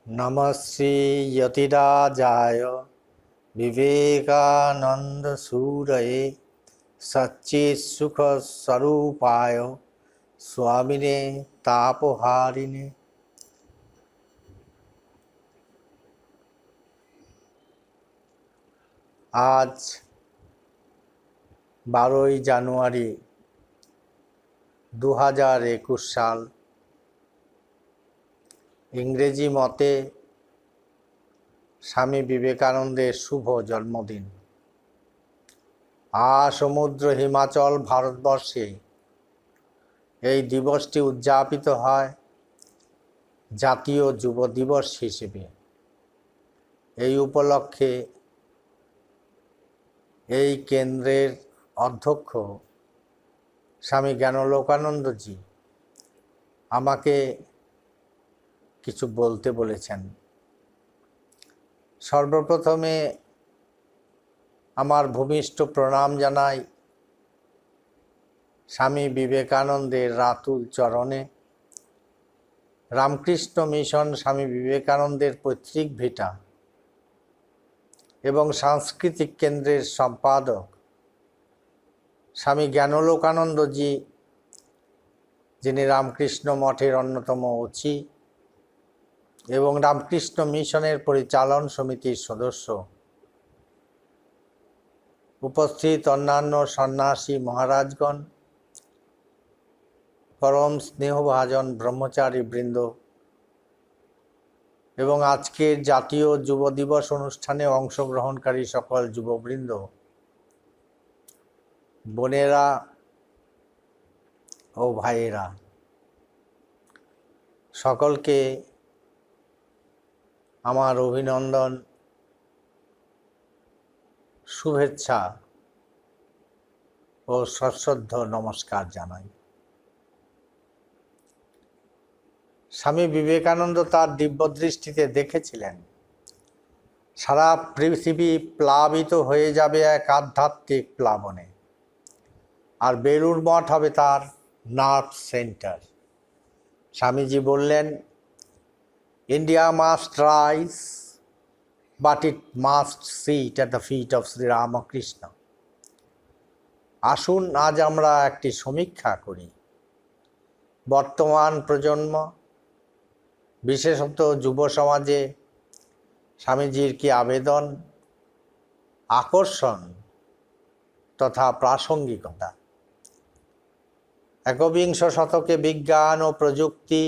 नमः श्री यतिराजाय विवेकानंद सूरये सच्चित्सुखस्वरूपाय स्वामिने तापहारिणे। आज 12 জানুয়ারি 2021 সাল ইংরেজি মতে স্বামী বিবেকানন্দের শুভ জন্মদিন। সমুদ্র হিমাচল ভারতবর্ষে এই দিবসটি উদযাপিত হয় জাতীয় যুব দিবস হিসেবে। এই উপলক্ষে এই কেন্দ্রের অধ্যক্ষ স্বামী জ্ঞানলোকানন্দজি আমাকে কিছু বলতে বলেছেন। সর্বপ্রথমে আমার ভূমিষ্ঠ প্রণাম জানাই স্বামী বিবেকানন্দের রাতুল চরণে। রামকৃষ্ণ মিশন স্বামী বিবেকানন্দের পৈতৃক ভিটা এবং সাংস্কৃতিক কেন্দ্রের সম্পাদক স্বামী জ্ঞানলোকানন্দজি, যিনি রামকৃষ্ণ মঠের অন্যতম ওচি এবং রামকৃষ্ণ মিশনের পরিচালন সমিতির সদস্য, উপস্থিত অন্যান্য সন্ন্যাসী মহারাজগণ, পরম স্নেহভাজন ব্রহ্মচারী বৃন্দ এবং আজকের জাতীয় যুব দিবস অনুষ্ঠানে অংশগ্রহণকারী সকল যুববৃন্দ, বোনেরা ও ভাইয়েরা, সকলকে আমার অভিনন্দন, শুভেচ্ছা ও সশ্রদ্ধ নমস্কার জানাই। স্বামী বিবেকানন্দ তার দিব্যদৃষ্টিতে দেখেছিলেন সারা পৃথিবী প্লাবিত হয়ে যাবে এক আধ্যাত্মিক প্লাবনে, আর বেলুড় মঠ হবে তার নার্ভ সেন্টার। স্বামীজি বললেন, India must rise, but it must sit at the feet of Sri Ramakrishna. আসুন আজ আমরা একটি সমীক্ষা করি। বর্তমান প্রজন্ম, বিশেষত যুব সমাজে স্বামীজির কি আবেদন, আকর্ষণ তথা প্রাসঙ্গিকতা। একবিংশ শতকে বিজ্ঞান ও প্রযুক্তি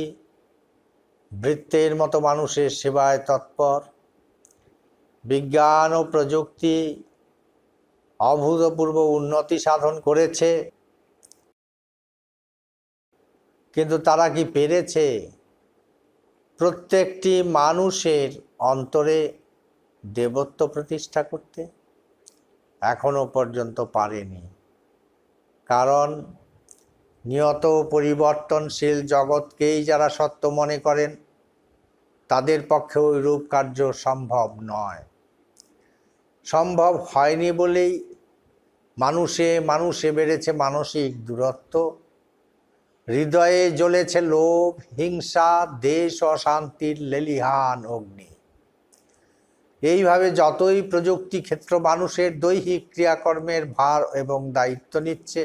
বৃত্তের মতো মানুষের সেবায় তৎপর। বিজ্ঞান ও প্রযুক্তি অভূতপূর্ব উন্নতি সাধন করেছে, কিন্তু তারা কি পেরেছে প্রত্যেকটি মানুষের অন্তরে দেবত্ব প্রতিষ্ঠা করতে? এখনো পর্যন্ত পারেনি। কারণ নিয়ত পরিবর্তনশীল জগৎকেই যারা সত্য মনে করেন, তাদের পক্ষে ওই রূপ কার্য সম্ভব নয়। সম্ভব হয়নি বলেই মানুষে বেড়েছে মানসিক দূরত্ব, হৃদয়ে জ্বলেছে লোভ, হিংসা, দেশ অশান্তির লেলিহান অগ্নি। এইভাবে যতই প্রযুক্তি ক্ষেত্র মানুষের দৈহিক ক্রিয়াকর্মের ভার এবং দায়িত্ব নিচ্ছে,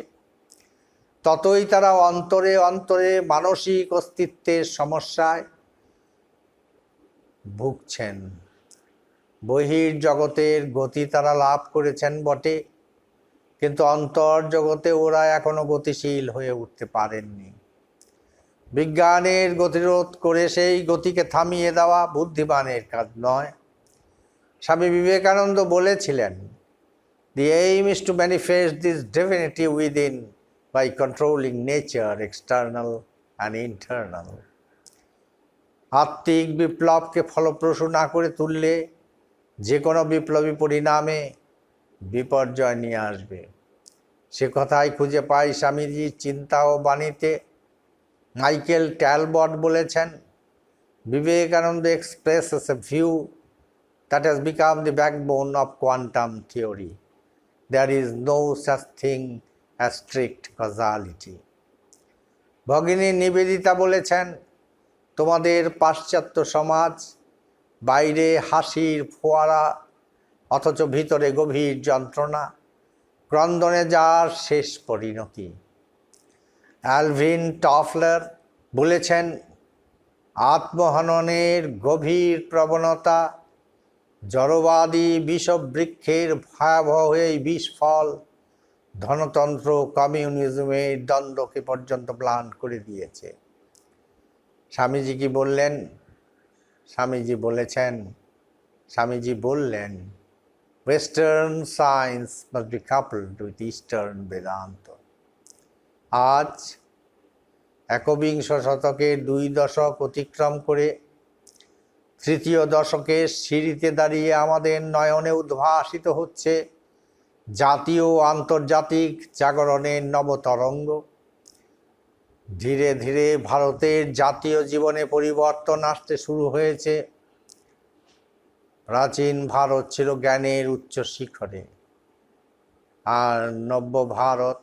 ততই তারা অন্তরে অন্তরে মানসিক অস্তিত্বের সমস্যায় ভুগছেন। বহির্জগতের গতি তারা লাভ করেছেন বটে, কিন্তু অন্তর্জগতে ওরা এখনো গতিশীল হয়ে উঠতে পারেননি। বিজ্ঞানের গতিরোধ করে সেই গতিকে থামিয়ে দেওয়া বুদ্ধিমানের কাজ নয়। স্বামী বিবেকানন্দ বলেছিলেন, The aim is to manifest this divinity within by controlling nature, external and internal. আত্মিক বিপ্লবকে ফলপ্রসূ না করে তুললে যে কোনো বিপ্লবী পরিণামে বিপর্যয় নিয়ে আসবে। সে কথাই খুঁজে পাই স্বামীজির চিন্তা ও বাণীতে। মাইকেল ট্যালবট বলেছেন, Vivekananda expresses a view that has become the backbone of quantum theory. There is no such thing as strict causality. ভগিনী নিবেদিতা বলেছেন, তোমাদের পাশ্চাত্য সমাজ বাইরে হাসির ফোয়ারা, অথচ ভিতরে গভীর যন্ত্রণা, ক্রন্দনে যার শেষ পরিণতি। অ্যালভিন টফলার বলেছেন, আত্মহননের গভীর প্রবণতা জড়বাদী বিষবৃক্ষের ভয়াবহ এই বিষফল ধনতন্ত্র কমিউনিজমের দ্বন্দ্বকে পর্যন্ত ম্লান করে দিয়েছে। স্বামীজি কি বললেন? স্বামীজি বললেন, western science must be coupled with eastern Vedanta. আজ একবিংশ শতকের 2 দশক অতিক্রম করে তৃতীয় দশকের সিঁড়িতে দাঁড়িয়ে আমাদের নয়নে উদ্ভাসিত হচ্ছে জাতীয় ও আন্তর্জাতিক জাগরণের নবতরঙ্গ। ধীরে ধীরে ভারতের জাতীয় জীবনে পরিবর্তন আসতে শুরু হয়েছে। প্রাচীন ভারত ছিল জ্ঞানের উচ্চ শিখরে, আর নব্য ভারত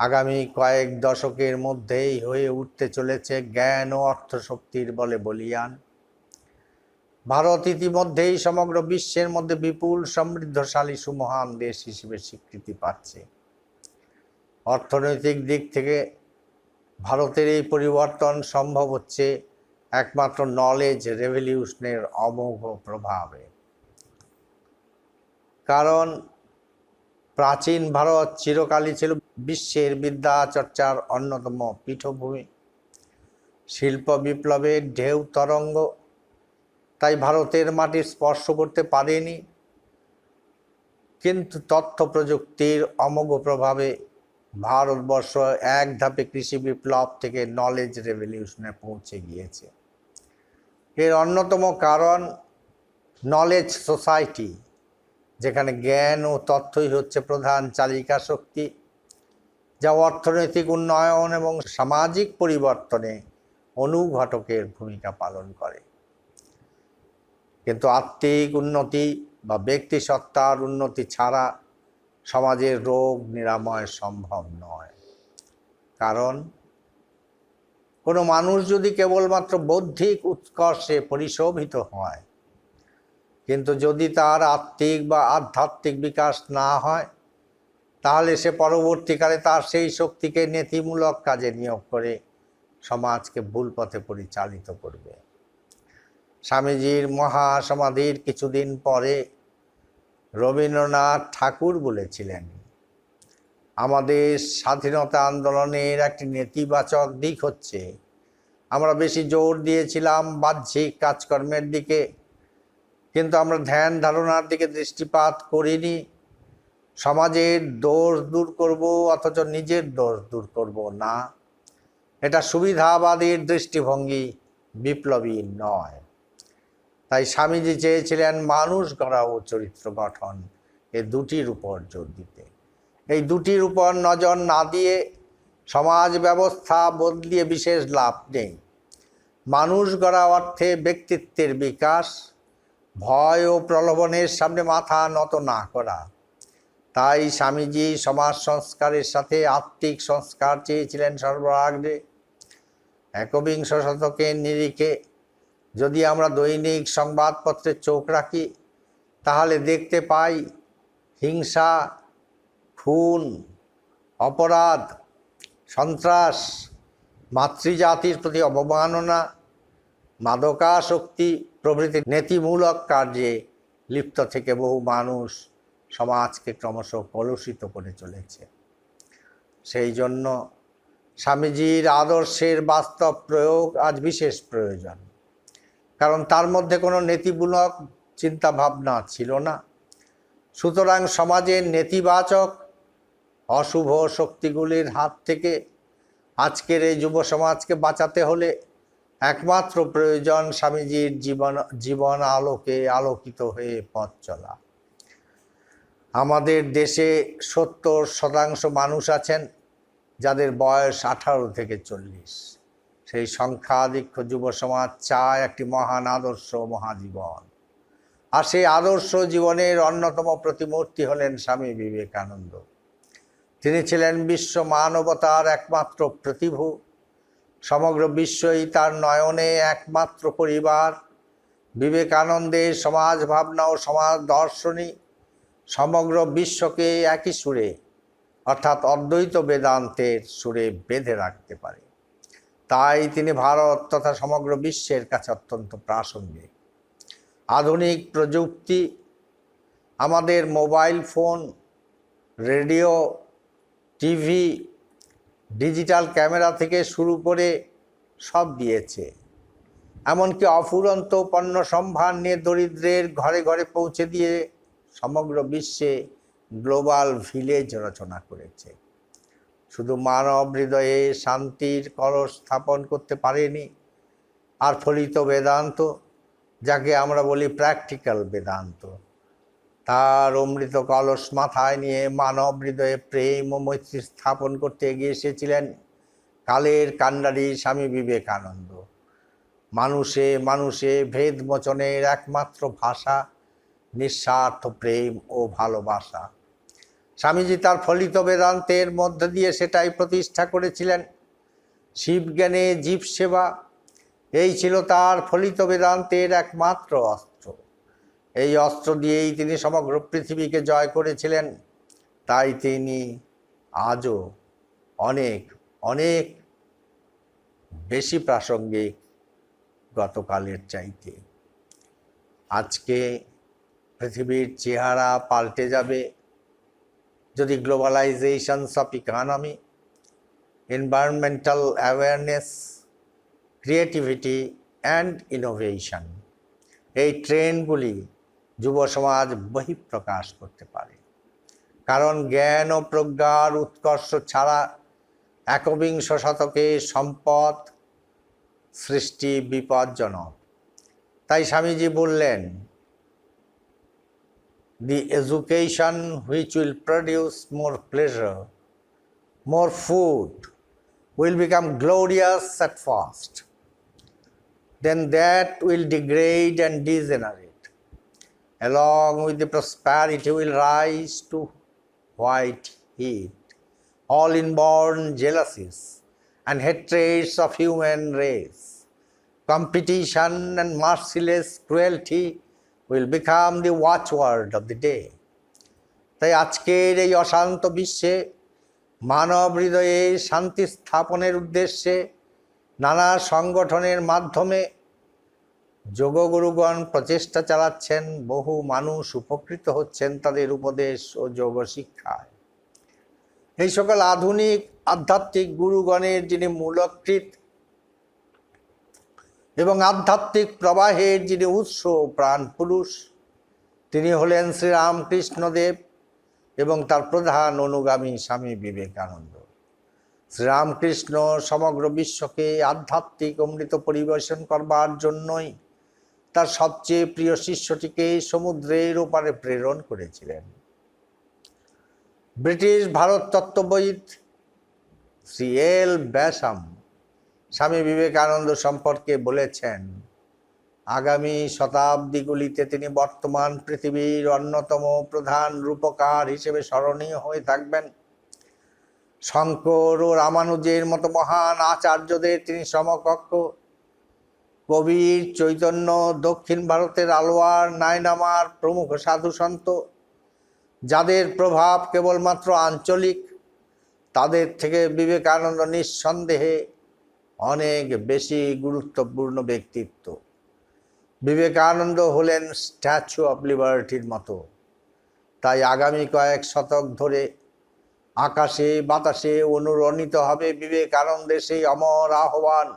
আগামী কয়েক দশকের মধ্যেই হয়ে উঠতে চলেছে জ্ঞান ও অর্থশক্তির বলে বলীয়ান। ভারত ইতিমধ্যেই সমগ্র বিশ্বের মধ্যে বিপুল সমৃদ্ধশালী সুমহান দেশ হিসেবে স্বীকৃতি পাচ্ছে। অর্থনৈতিক দিক থেকে ভারতের এই পরিবর্তন সম্ভব হচ্ছে একমাত্র নলেজ রেভলিউশনের অমোঘ প্রভাবে। কারণ প্রাচীন ভারত চিরকালই ছিল বিশ্বের বিদ্যা চর্চার অন্যতম পীঠভূমি। শিল্প বিপ্লবের ঢেউ তরঙ্গ তাই ভারতের মাটি স্পর্শ করতে পারেনি, কিন্তু তথ্য প্রযুক্তির অমোঘ প্রভাবে ভারতবর্ষ এক ধাপে কৃষি বিপ্লব থেকে নলেজ রেভলিউশনে পৌঁছে গিয়েছে। এর অন্যতম কারণ নলেজ সোসাইটি, যেখানে জ্ঞান ও তথ্যই হচ্ছে প্রধান চালিকা শক্তি, যা অর্থনৈতিক উন্নয়ন এবং সামাজিক পরিবর্তনে অনুঘটকের ভূমিকা পালন করে। কিন্তু আত্মিক উন্নতি বা ব্যক্তি সত্তার উন্নতি ছাড়া সমাজের রোগ নিরাময় সম্ভব নয়। কারণ কোনো মানুষ যদি কেবলমাত্র বৌদ্ধিক উৎকর্ষে পরিশোভিত হয়, কিন্তু যদি তার আত্মিক বা আধ্যাত্মিক বিকাশ না হয়, তাহলে সে পরবর্তীকালে তার সেই শক্তিকে নীতিমূলক কাজে নিয়োগ করে সমাজকে ভুল পথে পরিচালিত করবে। স্বামীজির মহাসমাধির কিছুদিন পরে রবীন্দ্রনাথ ঠাকুর বলেছিলেন, আমাদের স্বাধীনতা আন্দোলনের একটি নেতিবাচক দিক হচ্ছে আমরা বেশি জোর দিয়েছিলাম বাহ্যিক কাজকর্মের দিকে, কিন্তু আমরা ধ্যান ধারণার দিকে দৃষ্টিপাত করিনি। সমাজের দোষ দূর করব অথচ নিজের দোষ দূর করব না, এটা সুবিধাবাদীর দৃষ্টিভঙ্গি, বিপ্লবী নয়। তাই স্বামীজি চেয়েছিলেন মানুষ গড়া ও চরিত্র গঠন, এই দুটির উপর জোর দিতে। এই দুটির উপর নজর না দিয়ে সমাজ ব্যবস্থা বদলিয়ে বিশেষ লাভ নেই। মানুষ গড়া অর্থে ব্যক্তিত্বের বিকাশ, ভয় ও প্রলোভনের সামনে মাথা নত না করা। তাই স্বামীজি সমাজ সংস্কারের সাথে আত্মিক সংস্কার চেয়েছিলেন সর্বাগ্রে। একবিংশ শতকের নিরিখে যদি আমরা দৈনিক সংবাদপত্রে চোখ রাখি, তাহলে দেখতে পাই হিংসা, খুন, অপরাধ, সন্ত্রাস, মাতৃজাতির প্রতি অবমাননা, মাদকাসক্তি প্রভৃতি নীতিমূলক কার্যে লিপ্ত থেকে বহু মানুষ সমাজকে ক্রমশ কলুষিত করে চলেছে। সেই জন্য স্বামীজির আদর্শের বাস্তব প্রয়োগ আজ বিশেষ প্রয়োজন। কারণ তার মধ্যে কোনো নীতিমূলক চিন্তা ভাবনা ছিল না। সুতরাং সমাজের নেতিবাচক অশুভ শক্তিগুলির হাত থেকে আজকের এই যুব সমাজকে বাঁচাতে হলে একমাত্র প্রয়োজন স্বামীজির জীবন আলোকে আলোকিত হয়ে পথ চলা। আমাদের দেশে 70% মানুষ আছেন যাদের বয়স 18 থেকে 40। সেই সংখ্যাধিক্য যুব সমাজ চায় একটি মহান আদর্শ মহাজীবন, আর সেই আদর্শ জীবনের অন্যতম প্রতিমূর্তি হলেন স্বামী বিবেকানন্দ। তিনি ছিলেন বিশ্ব মানবতার একমাত্র প্রতিভু। সমগ্র বিশ্বই তার নয়নে একমাত্র পরিবার। বিবেকানন্দের সমাজ ভাবনা ও সমাজ দর্শনই সমগ্র বিশ্বকে একই সুরে অর্থাৎ অদ্বৈত বেদান্তের সুরে বেঁধে রাখতে পারে। তাই তিনি ভারত তথা সমগ্র বিশ্বের কাছে অত্যন্ত প্রাসঙ্গিক। আধুনিক প্রযুক্তি আমাদের mobile phone, radio, TV, digital camera থেকে শুরু করে সব দিয়েছে। এমনকি অফুরন্ত পণ্য সম্ভার নিয়ে দরিদ্রের ঘরে ঘরে পৌঁছে দিয়ে সমগ্র বিশ্বে গ্লোবাল ভিলেজ রচনা করেছে। শুধু মানব হৃদয়ে শান্তির কলস স্থাপন করতে পারেনি, আর ফলিত বেদান্ত, যাকে আমরা বলি প্র্যাকটিক্যাল বেদান্ত, তার অমৃত কলস মাথায় নিয়ে মানব হৃদয়ে প্রেম ও মৈত্রী স্থাপন করতে এগিয়ে এসেছিলেন কালের কান্ডারী স্বামী বিবেকানন্দ। মানুষে মানুষে ভেদ মোচনের একমাত্র ভাষা নিঃস্বার্থ প্রেম ও ভালোবাসা। স্বামীজি তার ফলিত বেদান্তের মধ্য দিয়ে সেটাই প্রতিষ্ঠা করেছিলেন। শিবজ্ঞানে জীব সেবা, এই ছিল তার ফলিত বেদান্তের একমাত্র অস্ত্র। এই অস্ত্র দিয়েই তিনি সমগ্র পৃথিবীকে জয় করেছিলেন। তাই তিনি আজও অনেক অনেক বেশি প্রাসঙ্গিক গতকালের চাইতে। আজকে পৃথিবীর চেহারা পাল্টে যাবে যদি globalisations of economy, environmental awareness, creativity and innovation, এই ট্রেন্ডগুলি যুব সমাজ বহিঃপ্রকাশ করতে পারে। কারণ জ্ঞান ও প্রজ্ঞার উৎকর্ষ ছাড়া একবিংশ শতকে সম্পদ সৃষ্টি বিপজ্জনক। তাই স্বামীজি বললেন, the education which will produce more pleasure, more food, will become glorious at first. Then that will degrade and degenerate. Along with the prosperity will rise to white heat, all inborn jealousies and hatreds of human race. Competition and merciless cruelty will become the watchword of the day. তাই আজকের এই অশান্ত বিশ্বে মানব হৃদয়ে শান্তি স্থাপনের উদ্দেশ্যে নানা সংগঠনের মাধ্যমে যোগগুরুগণ প্রচেষ্টা চালাচ্ছেন। বহু মানুষ উপকৃত হচ্ছেন তাদের উপদেশ ও যোগ শিক্ষায়। এই সকল আধুনিক আধ্যাত্মিক গুরুগণের যিনি মূলকৃত এবং আধ্যাত্মিক প্রবাহের যিনি উৎস প্রাণ পুরুষ, তিনি হলেন শ্রীরামকৃষ্ণদেব এবং তার প্রধান অনুগামী স্বামী বিবেকানন্দ। শ্রীরামকৃষ্ণ সমগ্র বিশ্বকে আধ্যাত্মিক অমৃত পরিবেশন করবার জন্যই তার সবচেয়ে প্রিয় শিষ্যটিকে সমুদ্রের ওপারে প্রেরণ করেছিলেন। ব্রিটিশ ভারত তত্ত্ববিদ শ্রী এল ব্যাসাম স্বামী বিবেকানন্দ সম্পর্কে বলেছেন, আগামী শতাব্দীগুলিতে তিনি বর্তমান পৃথিবীর অন্যতম প্রধান রূপকার হিসেবে স্মরণীয় হয়ে থাকবেন। শঙ্কর ও রামানুজের মতো মহান আচার্যদের তিনি সমকক্ষ। কবির, চৈতন্য, দক্ষিণ ভারতের আলওয়ার, নায়নামার প্রমুখ সাধুসন্ত, যাদের প্রভাব কেবলমাত্র আঞ্চলিক, তাদের থেকে বিবেকানন্দ নিঃসন্দেহে অনেক বেশি গুরুত্বপূর্ণ ব্যক্তিত্ব। বিবেকানন্দ হলেন স্ট্যাচু অফ লিবার্টির মতো। তাই আগামী কয়েক শতক ধরে আকাশে বাতাসে অনুরণিত হবে বিবেকানন্দের সেই অমর আহ্বান,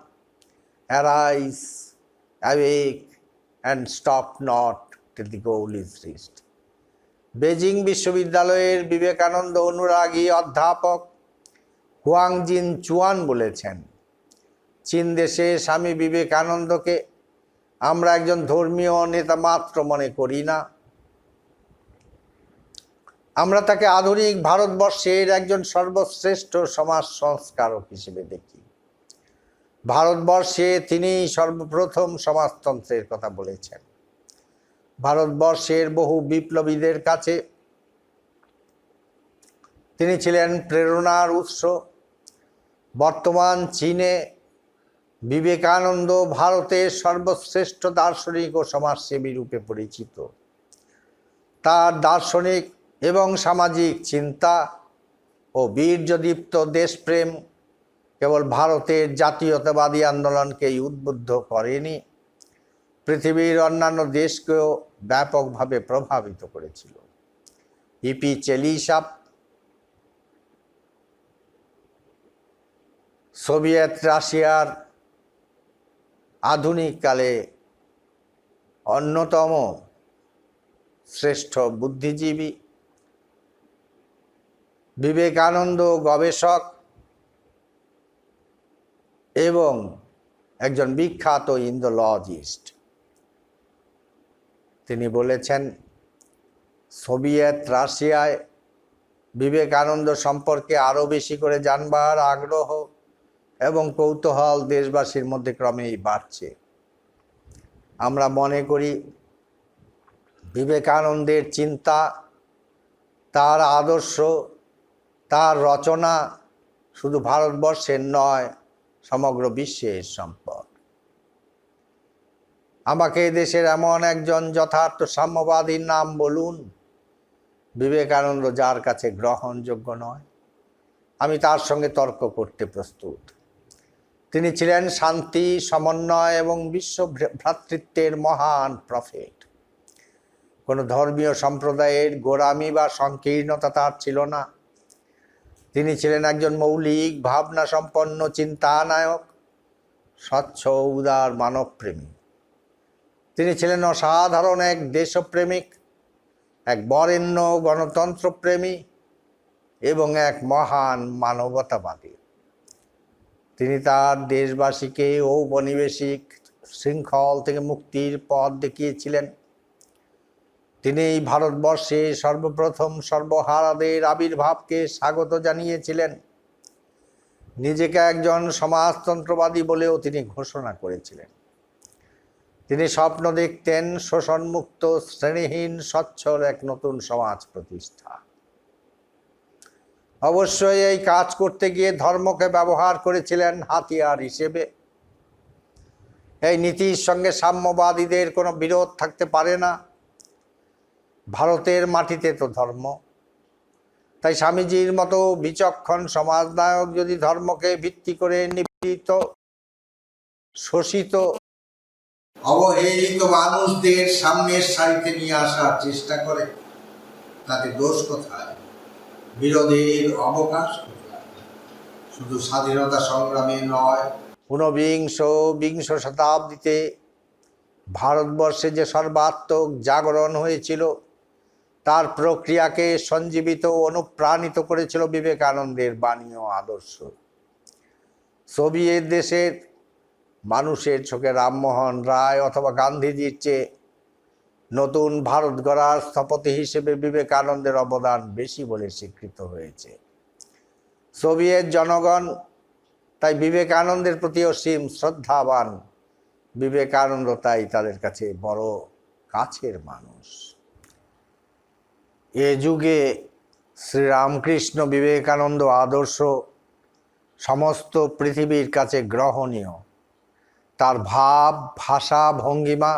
arise, awake and stop not till the goal is reached. Beijing বিশ্ববিদ্যালয়ের বিবেকানন্দ অনুরাগী অধ্যাপক হুয়াংজিন চুয়ান বলেছেন, চীন দেশে স্বামী বিবেকানন্দকে আমরা একজন ধর্মীয় নেতা মাত্র মনে করি না, আমরা তাকে আধুনিক ভারতবর্ষের একজন সর্বশ্রেষ্ঠ সমাজ সংস্কারক হিসেবে দেখি। ভারতবর্ষে তিনি সর্বপ্রথম সমাজতন্ত্রের কথা বলেছেন। ভারতবর্ষের বহু বিপ্লবীদের কাছে তিনি ছিলেন প্রেরণার উৎস। বর্তমান চীনে বিবেকানন্দ ভারতের সর্বশ্রেষ্ঠ দার্শনিক ও সমাজসেবী রূপে পরিচিত। তার দার্শনিক এবং সামাজিক চিন্তা ও বীর্যদীপ্ত দেশপ্রেম কেবল ভারতের জাতীয়তাবাদী আন্দোলনকেই উদ্বুদ্ধ করেনি, পৃথিবীর অন্যান্য দেশকেও ব্যাপকভাবে প্রভাবিত করেছিল। ইপি চেলিসাপ সোভিয়েত রাশিয়ার আধুনিককালে অন্যতম শ্রেষ্ঠ বুদ্ধিজীবী, বিবেকানন্দ গবেষক এবং একজন বিখ্যাত ইন্দোলজিস্ট। তিনি বলেছেন, সোভিয়েত রাশিয়ায় বিবেকানন্দ সম্পর্কে আরও বেশি করে জানবার আগ্রহ এবং কৌতূহল দেশবাসীর মধ্যে ক্রমেই বাড়ছে। আমরা মনে করি বিবেকানন্দের চিন্তা, তার আদর্শ, তার রচনা শুধু ভারতবর্ষের নয়, সমগ্র বিশ্বের সম্পদ। আমাকে দেশের এমন একজন যথার্থ সাম্যবাদীর নাম বলুন বিবেকানন্দ যার কাছে গ্রহণযোগ্য নয়। আমি তার সঙ্গে তর্ক করতে প্রস্তুত। তিনি ছিলেন শান্তি, সমন্বয় এবং বিশ্ব ভ্রাতৃত্বের মহান প্রফেট। কোনো ধর্মীয় সম্প্রদায়ের গোঁড়ামি বা সংকীর্ণতা তার ছিল না। তিনি ছিলেন একজন মৌলিক ভাবনা সম্পন্ন চিন্তানায়ক, স্বচ্ছ উদার মানবপ্রেমী। তিনি ছিলেন অসাধারণ এক দেশপ্রেমিক, এক বরেণ্য গণতন্ত্রপ্রেমী এবং এক মহান মানবতাবাদী। তিনি তার দেশবাসীকে ঔপনিবেশিক শৃঙ্খল থেকে মুক্তির পথ দেখিয়েছিলেন। তিনি এই ভারতবর্ষে সর্বপ্রথম সর্বহারাদের আবির্ভাবকে স্বাগত জানিয়েছিলেন। নিজেকে একজন সমাজতন্ত্রবাদী বলেও তিনি ঘোষণা করেছিলেন। তিনি স্বপ্ন দেখতেন শোষণমুক্ত, শ্রেণীহীন, স্বচ্ছল এক নতুন সমাজ প্রতিষ্ঠা। অবশ্যই এই কাজ করতে গিয়ে ধর্মকে ব্যবহার করেছিলেন হাতিয়ার হিসেবে। এই নীতির সঙ্গে সাম্যবাদীদের কোনো বিরোধ থাকতে পারে না। ভারতের মাটিতে তো ধর্ম। তাই স্বামীজির মতো বিচক্ষণ সমাজনায়ক যদি ধর্মকে ভিত্তি করে নিপীড়িত, শোষিত, অবহেলিত মানুষদের সামনের সারিতে নিয়ে আসার চেষ্টা করে, তাতে দোষ কোথায়? বিরোধের অবকাশ কোথায়? শুধু স্বাধীনতা সংগ্রামে নয়, বিংশ শতাব্দীতে ভারতবর্ষে যে সর্বাত্মক জাগরণ হয়েছিল, তার প্রক্রিয়াকে সঞ্জীবিত ও অনুপ্রাণিত করেছিল বিবেকানন্দের বাণী ও আদর্শ। সোভিয়েত দেশের মানুষের চোখে রামমোহন রায় অথবা গান্ধীজির চেয়ে নতুন ভারত গড়ার স্থপতি হিসেবে বিবেকানন্দের অবদান বেশি বলে স্বীকৃত হয়েছে। সোভিয়েত জনগণ তাই বিবেকানন্দের প্রতি অসীম শ্রদ্ধাবান। বিবেকানন্দ তাই তাদের কাছে বড় কাছের মানুষ। এ যুগে শ্রীরামকৃষ্ণ বিবেকানন্দ আদর্শ সমস্ত পৃথিবীর কাছে গ্রহণীয়। তার ভাব, ভাষা, ভঙ্গিমা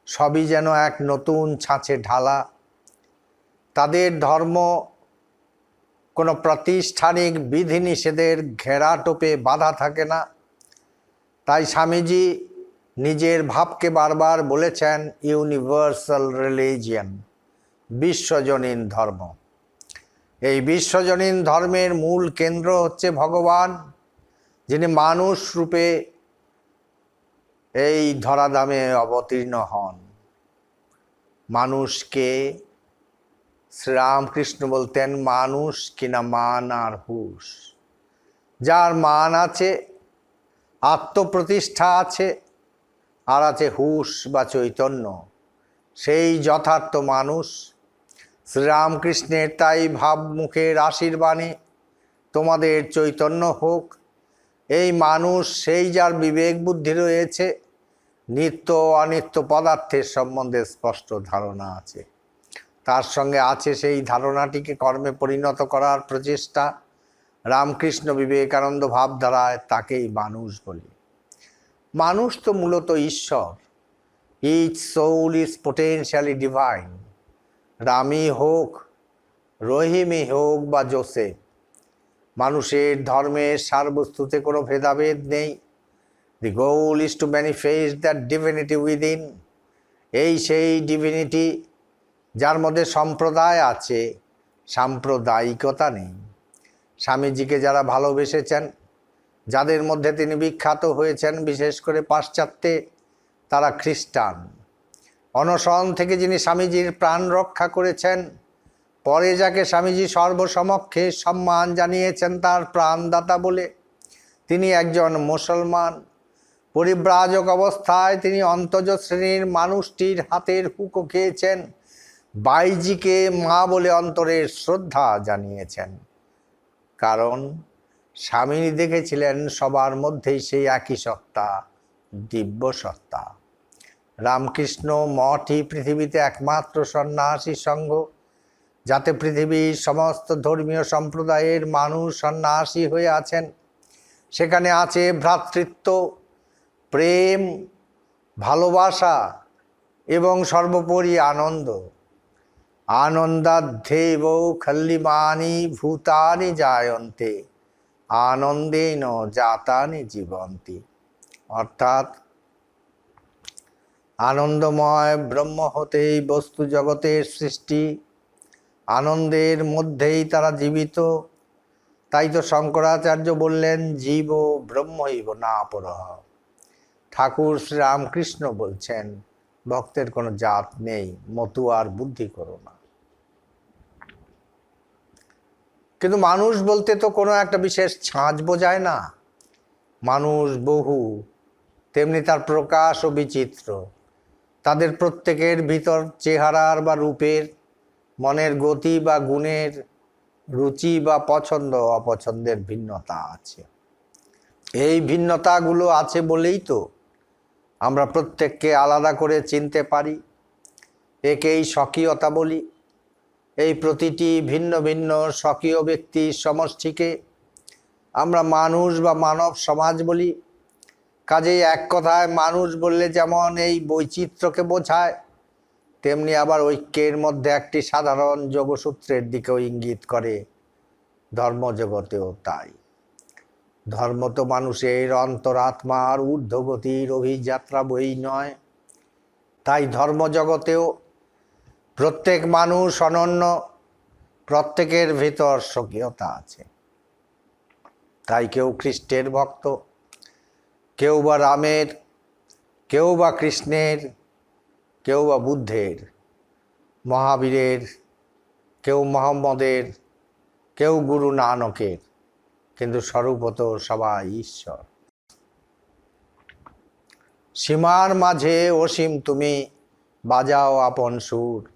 সবই যেন এক নতুন ছাঁচে ঢালা। তাদের ধর্ম কোনো প্রাতিষ্ঠানিক বিধিনিষেধের ঘেরাটোপে বাধা থাকে না। তাই স্বামীজি নিজের ভাবকে বারবার বলেছেন ইউনিভার্সাল রিলিজিয়ন, বিশ্বজনীন ধর্ম। এই বিশ্বজনীন ধর্মের মূল কেন্দ্র হচ্ছে ভগবান, যিনি মানুষ রূপে এই ধরাধামে অবতীর্ণ হন। মানুষকে শ্রীরামকৃষ্ণ বলতেন মানুষ কিনা মান আর হুশ। যার মান আছে, আত্মপ্রতিষ্ঠা আছে, আর আছে হুশ বা চৈতন্য, সেই যথার্থ মানুষ। শ্রীরামকৃষ্ণের তাই ভাবমুখের আশীর্বাণী, তোমাদের চৈতন্য হোক। এই মানুষ সেই যার বিবেক বুদ্ধি রয়েছে, নিত্য অনিত্য পদার্থের সম্বন্ধে স্পষ্ট ধারণা আছে। তার সঙ্গে আছে সেই ধারণাটিকে কর্মে পরিণত করার প্রচেষ্টা। রামকৃষ্ণ বিবেকানন্দ ভাবধারায় তাকেই মানুষ বলে। মানুষ তো মূলত ঈশ্বর। Each soul is potentially divine. রামই হোক, রহিমই হোক বা জোসেফ, মানুষের ধর্মের সারবস্তুতে কোনো ভেদাভেদ নেই। The goal is to manifest that divinity within. এই সেই ডিভিনিটি যার মধ্যে সম্প্রদায় আছে, সাম্প্রদায়িকতা নেই। স্বামীজিকে যারা ভালোবেসেছেন, যাদের মধ্যে তিনি বিখ্যাত হয়েছেন, বিশেষ করে পাশ্চাত্যে, তারা খ্রিস্টান। অনশন থেকে যিনি স্বামীজির প্রাণ রক্ষা করেছেন, পরে যাকে স্বামীজি সর্বসমক্ষে সম্মান জানিয়েছেন তার প্রাণদাতা বলে, তিনি একজন মুসলমান। পরিব্রাজক অবস্থায় তিনি অন্তজ শ্রেণীর মানুষটির হাতের হুঁকো খেয়েছেন, বাইজিকে মা বলে অন্তরের শ্রদ্ধা জানিয়েছেন। কারণ স্বামী দেখেছিলেন সবার মধ্যেই সেই একই সত্তা, দিব্য সত্তা। রামকৃষ্ণ মঠই পৃথিবীতে একমাত্র সন্ন্যাসী সংঘ, যাতে পৃথিবীর সমস্ত ধর্মীয় সম্প্রদায়ের মানুষ সন্ন্যাসী হয়ে আছেন। সেখানে আছে ভ্রাতৃত্ব, প্রেম, ভালোবাসা এবং সর্বোপরি আনন্দ। আনন্দাধ্যেব খল্লিমানি ভূতানি জায়ন্তে, আনন্দেন জাতানি জীবন্তি। অর্থাৎ আনন্দময় ব্রহ্ম হতেই বস্তু জগতের সৃষ্টি, আনন্দের মধ্যেই তারা জীবিত। তাই তো শঙ্করাচার্য বললেন, জীব ব্রহ্মৈব না পরঃ। ঠাকুর শ্রীরামকৃষ্ণ বলছেন, ভক্তের কোনো জাত নেই, মতুয়ার বুদ্ধি করো না। কিন্তু মানুষ বলতে তো কোনো একটা বিশেষ ছাঁচ বোঝায় না। মানুষ বহু, তেমনি তার প্রকাশও বিচিত্র। তাদের প্রত্যেকের ভিতর চেহারার বা রূপের, মনের গতি বা গুণের, রুচি বা পছন্দ অপছন্দের ভিন্নতা আছে। এই ভিন্নতাগুলো আছে বলেই তো আমরা প্রত্যেককে আলাদা করে চিনতে পারি। একেই স্বকীয়তা বলি। এই প্রতিটি ভিন্ন ভিন্ন স্বকীয় ব্যক্তির সমষ্টিকে আমরা মানুষ বা মানব সমাজ বলি। কাজেই এক কথায় মানুষ বললে যেমন এই বৈচিত্র্যকে বোঝায়, তেমনি আবার ঐক্যের মধ্যে একটি সাধারণ যোগসূত্রের দিকেও ইঙ্গিত করে। ধর্মজগতেও তাই। ধর্ম তো মানুষের অন্তরাত্মার ঊর্ধ্বগতির অভিযাত্রা বই নয়। তাই ধর্মজগতেও প্রত্যেক মানুষ অনন্য, প্রত্যেকের ভিতর স্বকীয়তা আছে। তাই কেউ খ্রিস্টের ভক্ত, কেউ বা রামের, কেউ বা কৃষ্ণের, কেউ বা বুদ্ধের, মহাবীরের, কেউ মোহাম্মদের, কেউ গুরু নানকের, কিন্তু স্বরূপত সবাই ঈশ্বর। সীমার মাঝে অসীম তুমি, বাজাও আপন সুর,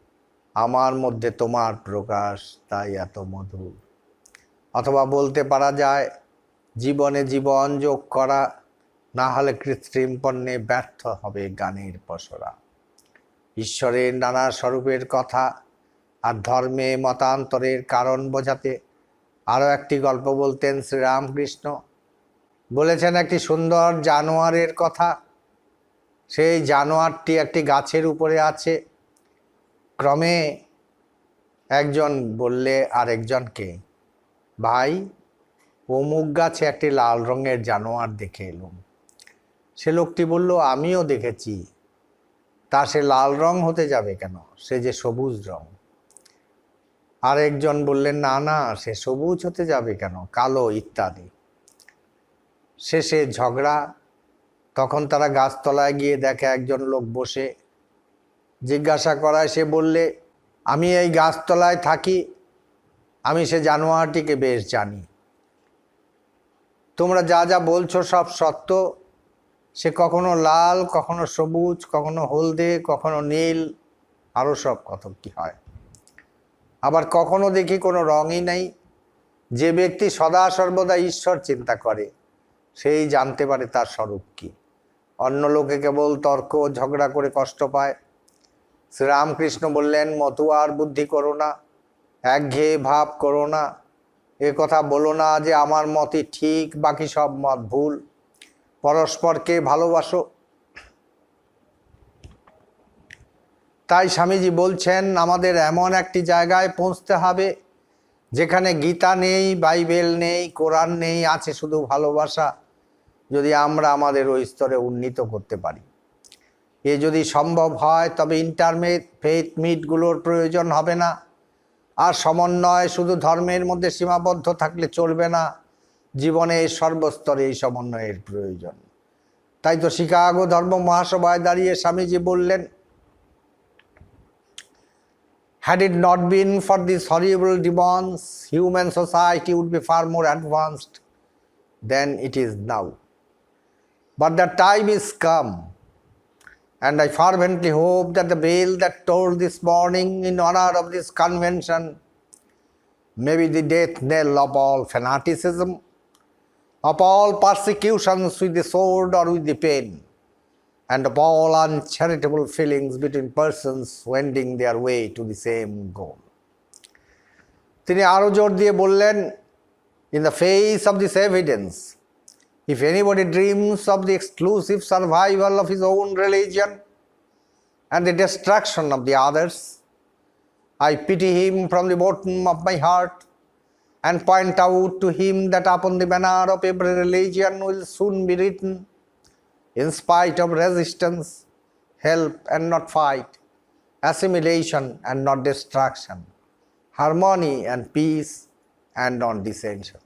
আমার মধ্যে তোমার প্রকাশ, তাই এত মধুর। অথবা বলতে পারা যায়, জীবনে জীবন যোগ করা, না হলে কৃত্রিম পণ্যে ব্যর্থ হবে গানের পসরা। ঈশ্বরের নানা স্বরূপের কথা আর ধর্মে মতান্তরের কারণ বোঝাতে আরও একটি গল্প বলতেন শ্রীরামকৃষ্ণ। বলেছেন একটি সুন্দর জানোয়ারের কথা। সেই জানোয়ারটি একটি গাছের উপরে আছে। ক্রমে একজন বললে আরেকজনকে, ভাই, অমুক গাছে একটি লাল রঙের জানোয়ার দেখে এলুম। সে লোকটি বলল, আমিও দেখেছি। তা সে লাল রং হতে যাবে কেন? সে যে সবুজ রং। আরেকজন বললেন, না না, সে সবুজ হতে যাবে কেন, কালো ইত্যাদি। শেষে ঝগড়া। তখন তারা গাছতলায় গিয়ে দেখে একজন লোক বসে। জিজ্ঞাসা করায় সে বললে, আমি এই গাছতলায় থাকি, আমি সে জানোয়ারটিকে বেশ জানি। তোমরা যা যা বলছো সব সত্য। সে কখনো লাল, কখনো সবুজ, কখনো হলদে, কখনো নীল, আরও সব কত কি হয়। আবার কখনো দেখি কোনো রঙই নেই। যে ব্যক্তি সদা সর্বদা ঈশ্বর চিন্তা করে, সেই জানতে পারে তার স্বরূপ কি। অন্য লোকে কেবল তর্ক ঝগড়া করে কষ্ট পায়। শ্রীরামকৃষ্ণ বললেন, মতুয়ার বুদ্ধি করো না, একঘেয়ে ভাব করো না। এ কথা বলো না যে আমার মতই ঠিক, বাকি সব মত ভুল। পরস্পরকে ভালোবাসো। তাই স্বামীজি বলছেন আমাদের এমন একটি জায়গায় পৌঁছতে হবে যেখানে গীতা নেই, বাইবেল নেই, কোরআন নেই, আছে শুধু ভালোবাসা। যদি আমরা আমাদের ওই স্তরে উন্নীত করতে পারি, এ যদি সম্ভব হয়, তবে ফেথ মিটগুলোর প্রয়োজন হবে না। আর সমন্বয় শুধু ধর্মের মধ্যে সীমাবদ্ধ থাকলে চলবে না, জীবনে সর্বস্তরে এই সমন্বয়ের প্রয়োজন। তাই তো শিকাগো ধর্ম মহাসভায় দাঁড়িয়ে স্বামীজি বললেন, had it not been for these horrible demons, human society would be far more advanced than it is now. But the time is come, and I fervently hope that the bell that tolled this morning in honor of this convention may be the death knell of all fanaticism, of all persecutions with the sword or with the pen, and of all uncharitable feelings between persons wending their way to the same goal. তিনি আরো জোর দিয়ে বললেন, in the face of this evidence, if anybody dreams of the exclusive survival of his own religion and the destruction of the others, I pity him from the bottom of my heart and point out to him that upon the banner of every religion will soon be written, in spite of resistance, help and not fight, assimilation and not destruction, harmony and peace and not dissension.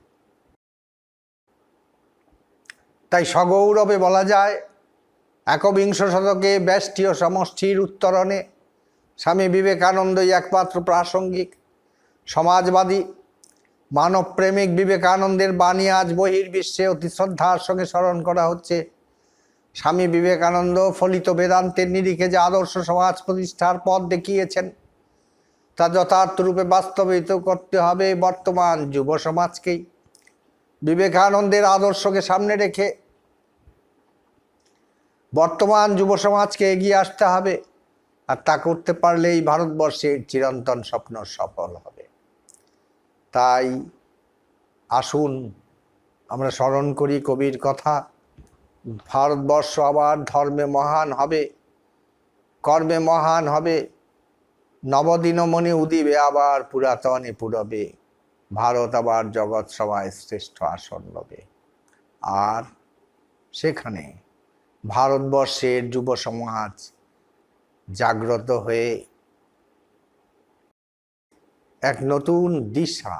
তাই সগৌরবে বলা যায়, একবিংশ শতকে ব্যষ্টি ও সমষ্টির উত্তরণে স্বামী বিবেকানন্দই একমাত্র প্রাসঙ্গিক। সমাজবাদী মানবপ্রেমিক বিবেকানন্দের বাণী আজ বহির্বিশ্বে অতি শ্রদ্ধার সঙ্গে স্মরণ করা হচ্ছে। স্বামী বিবেকানন্দ ফলিত বেদান্তের নিরিখে যে আদর্শ সমাজ প্রতিষ্ঠার পথ দেখিয়েছেন, তা যথার্থ রূপে বাস্তবায়িত করতে হবে বর্তমান যুব সমাজকেই। বিবেকানন্দের আদর্শকে সামনে রেখে বর্তমান যুব সমাজকে এগিয়ে আসতে হবে, আর তা করতে পারলেই ভারতবর্ষের চিরন্তন স্বপ্ন সফল হবে। তাই আসুন আমরা স্মরণ করি কবির কথা, ভারতবর্ষ আবার ধর্মে মহান হবে, কর্মে মহান হবে, নবদিনমণি উদিবে আবার পুরাতনে পুরবে, ভারত আবার জগৎ সভায় শ্রেষ্ঠ আসন লবে। আর সেখানে ভারতবর্ষের যুব সমাজ জাগ্রত হয়ে এক নতুন দিশা,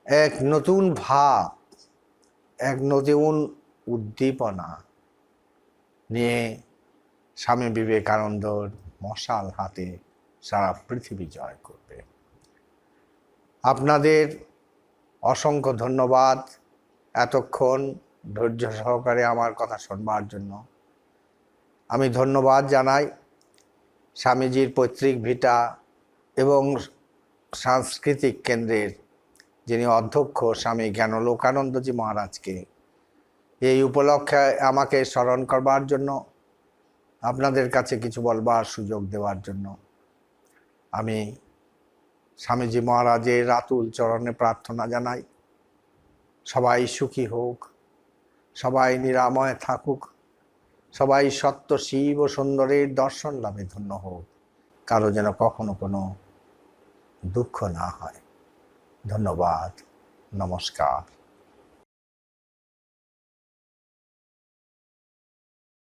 এক নতুন ভাব, এক নতুন উদ্দীপনা নিয়ে স্বামী বিবেকানন্দর মশাল হাতে সারা পৃথিবী জয় করবে। আপনাদের অসংখ্য ধন্যবাদ এতক্ষণ ধৈর্য সহকারে আমার কথা শুনবার জন্য। আমি ধন্যবাদ জানাই স্বামীজির পৈতৃক ভিটা এবং সাংস্কৃতিক কেন্দ্রের যিনি অধ্যক্ষ স্বামী জ্ঞানলোকানন্দজি মহারাজকে এই উপলক্ষে আমাকে স্মরণ করবার জন্য, আপনাদের কাছে কিছু বলবার সুযোগ দেওয়ার জন্য। আমি স্বামীজি মহারাজের আতুল চরণে প্রার্থনা জানাই, সবাই সুখী হোক, সবাই নিরাময় থাকুক, সবাই সত্য শিব ও সুন্দরের দর্শন লাভে ধন্য হোক, কারো যেন কখনো কোনো দুঃখ না হয়। ধন্যবাদ, নমস্কার।